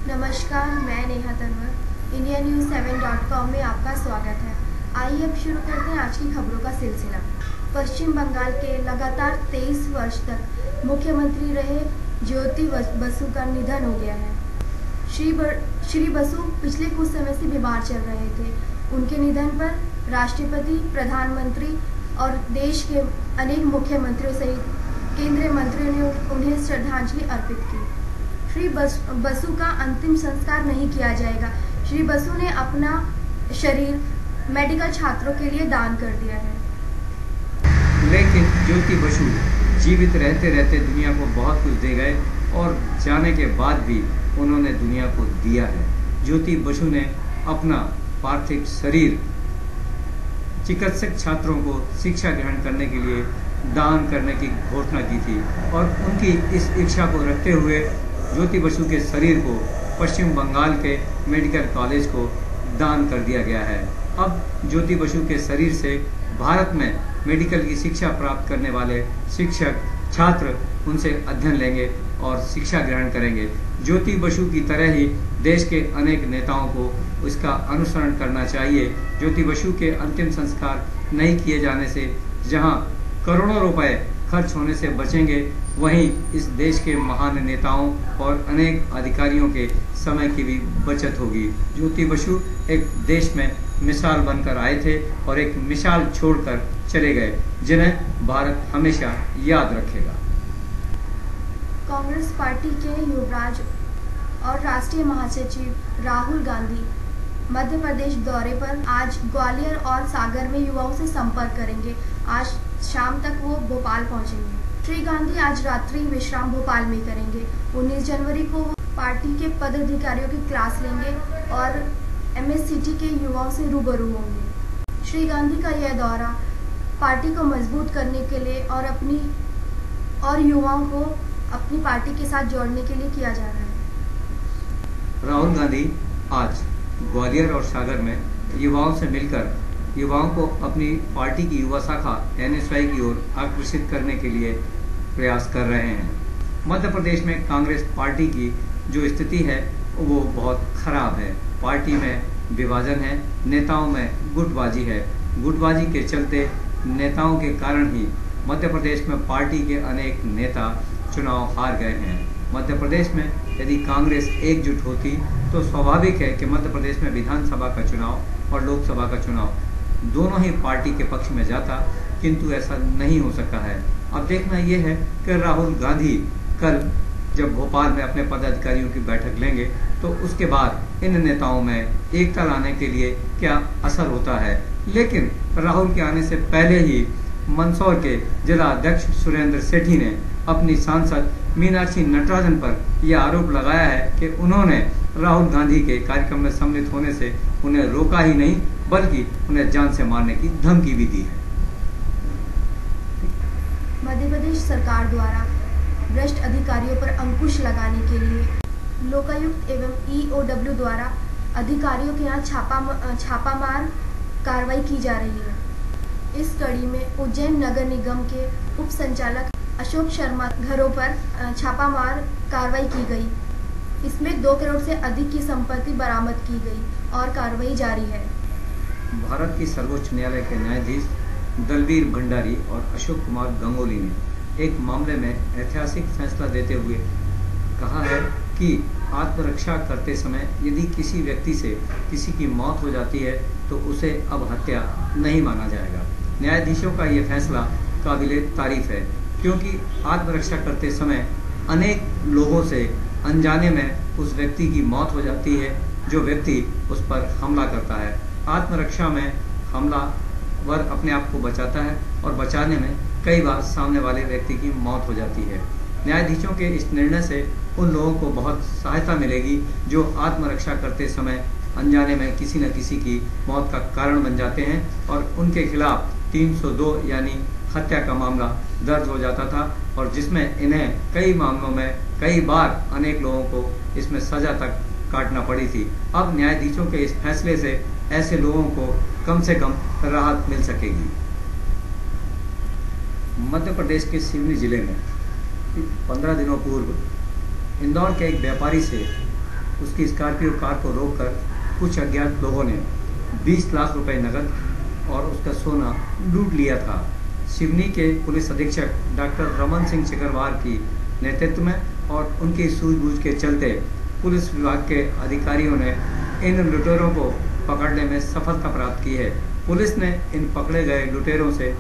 नमस्कार, मैं Neha Tanwar. India news 7.com में आपका स्वागत है। आइए अब शुरू करते हैं आज की खबरों का सिलसिला। पश्चिम बंगाल के लगातार 23 वर्ष तक मुख्यमंत्री रहे ज्योति बसु का निधन हो गया है। श्री बसु पिछले कुछ समय से बीमार चल रहे थे। उनके निधन पर राष्ट्रपति, प्रधानमंत्री और देश के अनेक मुख्यमंत्रियों सहित केंद्रीय मंत्रियों ने उन्हें श्रद्धांजलि अर्पित की। श्री बसु का अंतिम संस्कार नहीं किया जाएगा। श्री बसु ने अपना शरीर मेडिकल छात्रों के लिए दान कर दिया है। लेकिन ज्योति बसु जीवित रहते रहते दुनिया को बहुत कुछ दे गए और जाने के बाद भी उन्होंने दुनिया को दिया है। ज्योति बसु ने अपना पार्थिव शरीर चिकित्सक छात्रों को शिक्षा ग्रहण करने के लिए दान करने की घोषणा की थी और उनकी इस इच्छा को रखते हुए ज्योति बसु के शरीर को पश्चिम बंगाल के मेडिकल कॉलेज को दान कर दिया गया है। अब ज्योति बसु के शरीर से भारत में मेडिकल की शिक्षा प्राप्त करने वाले शिक्षक छात्र उनसे अध्ययन लेंगे और शिक्षा ग्रहण करेंगे। ज्योति बसु की तरह ही देश के अनेक नेताओं को इसका अनुसरण करना चाहिए। ज्योति बसु के अंतिम संस्कार नहीं किए जाने से जहां करोड़ों रुपए खर्च होने से बचेंगे, वहीं इस देश के महान नेताओं और अनेक अधिकारियों के समय की भी बचत होगी। ज्योति बसु एक देश में मिसाल बनकर आए थे और एक मिसाल छोड़कर चले गए, जिन्हें भारत हमेशा याद रखेगा। कांग्रेस पार्टी के युवराज और राष्ट्रीय महासचिव राहुल गांधी मध्य प्रदेश दौरे पर आज ग्वालियर और सागर में युवाओं से संपर्क करेंगे। आज शाम तक वो भोपाल पहुंचेंगे। श्री गांधी आज रात्रि विश्राम भोपाल में करेंगे। 19 जनवरी को पार्टी के पदाधिकारियों की क्लास लेंगे और MSCT के युवाओं से रूबरू होंगे। श्री गांधी का यह दौरा पार्टी को मजबूत करने के लिए और युवाओं को अपनी पार्टी के साथ जोड़ने के लिए किया जा रहा है। राहुल गांधी आज ग्वालियर और सागर में युवाओं से मिलकर युवाओं को अपनी पार्टी की युवा शाखा NSY की ओर आकर्षित करने के लिए प्रयास कर रहे हैं। मध्य प्रदेश में कांग्रेस पार्टी की जो स्थिति है वो बहुत खराब है। पार्टी में विभाजन है, नेताओं में गुटबाजी है। गुटबाजी के चलते नेताओं के कारण ही मध्य प्रदेश में पार्टी के अनेक नेता चुनाव हार गए हैं। मध्य प्रदेश में यदि कांग्रेस एकजुट होती तो स्वाभाविक है कि मध्य प्रदेश में विधानसभा का चुनाव और लोकसभा का चुनाव दोनों ही पार्टी के पक्ष में जाता, किंतु ऐसा नहीं हो सका है। अब देखना यह है कि राहुल गांधी कल जब भोपाल में अपने पदाधिकारियों की बैठक लेंगे तो उसके बाद इन नेताओं में एकता लाने के लिए क्या असर होता है। लेकिन राहुल के आने से पहले ही मंदसौर के जिला अध्यक्ष सुरेंद्र सेठी ने अपनी सांसद मीनाक्षी नटराजन पर यह आरोप लगाया है कि उन्होंने राहुल गांधी के कार्यक्रम में सम्मिलित होने से उन्हें रोका ही नहीं बल्कि उन्हें जान से मारने की धमकी भी दी है। मध्य प्रदेश सरकार द्वारा भ्रष्ट अधिकारियों पर अंकुश लगाने के लिए लोकायुक्त एवं EOW द्वारा अधिकारियों के यहाँ छापामार कार्रवाई की जा रही है। इस कड़ी में उज्जैन नगर निगम के उप संचालक अशोक शर्मा घरों पर छापामार कार्रवाई की गई। इसमें 2 करोड़ से अधिक की संपत्ति बरामद की गई और कार्रवाई जारी है। भारत की सर्वोच्च न्यायालय के न्यायाधीश दलबीर भंडारी और अशोक कुमार गंगोली ने एक मामले में ऐतिहासिक फैसला देते हुए कहा है कि आत्मरक्षा करते समय यदि किसी व्यक्ति से किसी की मौत हो जाती है तो उसे अब हत्या नहीं माना जाएगा। न्यायाधीशों का ये फैसला काबिले तारीफ है, क्योंकि आत्मरक्षा करते समय अनेक लोगों से अनजाने में उस व्यक्ति की मौत हो जाती है जो व्यक्ति उस पर हमला करता है। आत्मरक्षा में हमलावर अपने आप को बचाता है और बचाने में कई बार सामने वाले व्यक्ति की मौत हो जाती है। न्यायाधीशों के इस निर्णय से उन लोगों को बहुत सहायता मिलेगी जो आत्मरक्षा करते समय अनजाने में किसी न किसी की मौत का कारण बन जाते हैं और उनके खिलाफ 302 यानी हत्या का मामला दर्ज हो जाता था और जिसमें इन्हें कई मामलों में कई बार अनेक लोगों को इसमें सजा तक काटना पड़ी थी। अब न्यायाधीशों के इस फैसले से ऐसे लोगों को कम से कम राहत मिल सकेगी। मध्य प्रदेश के सिवनी जिले में 15 दिनों पूर्व इंदौर के एक व्यापारी से उसकी स्कॉर्पियो कार को रोककर कुछ अज्ञात लोगों ने 20 लाख रुपए नकद और उसका सोना लूट लिया था। सिवनी के पुलिस अधीक्षक डॉक्टर रमन सिंह सिकरवार की नेतृत्व में और उनकी सूझबूझ के चलते पुलिस विभाग के अधिकारियों ने इन लुटेरों को पकड़ने में सफलता प्राप्त की है। पुलिस ने इन पकड़े गए लुटेरों से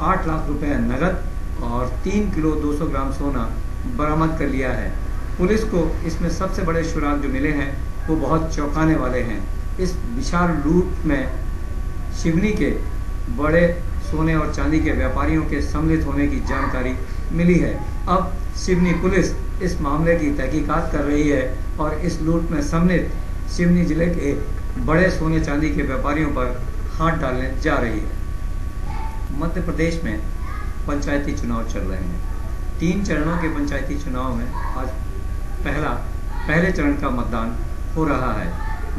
8 लाख रुपए नकद और 3 किलो 200 ग्राम सोना बरामद कर लिया है। पुलिस को इसमें सबसे बड़े सुराग जो मिले हैं वो बहुत चौंकाने वाले हैं। इस विशाल लूट में सिवनी के बड़े सोने और चांदी के व्यापारियों के सम्मिलित होने की जानकारी मिली है। अब सिवनी पुलिस इस मामले की तहकीकात कर रही है और इस लूट में सम्मिलित सिवनी जिले के बड़े सोने चांदी के व्यापारियों पर हाथ डालने जा रही है। मध्य प्रदेश में पंचायती चुनाव चल रहे हैं। 3 चरणों के पंचायती चुनाव में आज पहले चरण का मतदान हो रहा है।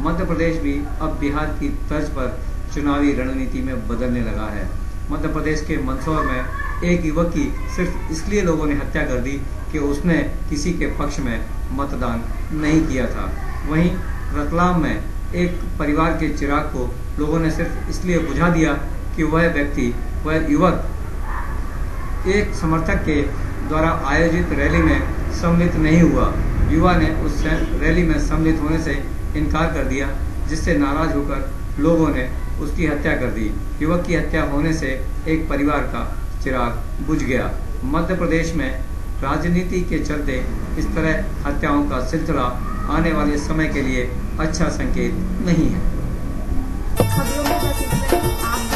मध्य प्रदेश भी अब बिहार की तर्ज पर चुनावी रणनीति में बदलने लगा है। मध्य प्रदेश के मंदसौर में एक युवक की सिर्फ इसलिए लोगों ने हत्या कर दी कि उसने किसी के पक्ष में मतदान नहीं किया था। वहीं रतलाम में एक परिवार के चिराग को लोगों ने सिर्फ इसलिए बुझा दिया कि वह युवक एक समर्थक के द्वारा आयोजित रैली में सम्मिलित नहीं हुआ। युवा ने उस रैली में सम्मिलित होने से इनकार कर दिया, जिससे नाराज होकर लोगों ने उसकी हत्या कर दी। युवक की हत्या होने से एक परिवार का चिराग बुझ गया। मध्य प्रदेश में राजनीति के चलते इस तरह हत्याओं का सिलसिला आने वाले समय के लिए अच्छा संकेत नहीं है। खबरों में बस इतना ही। आप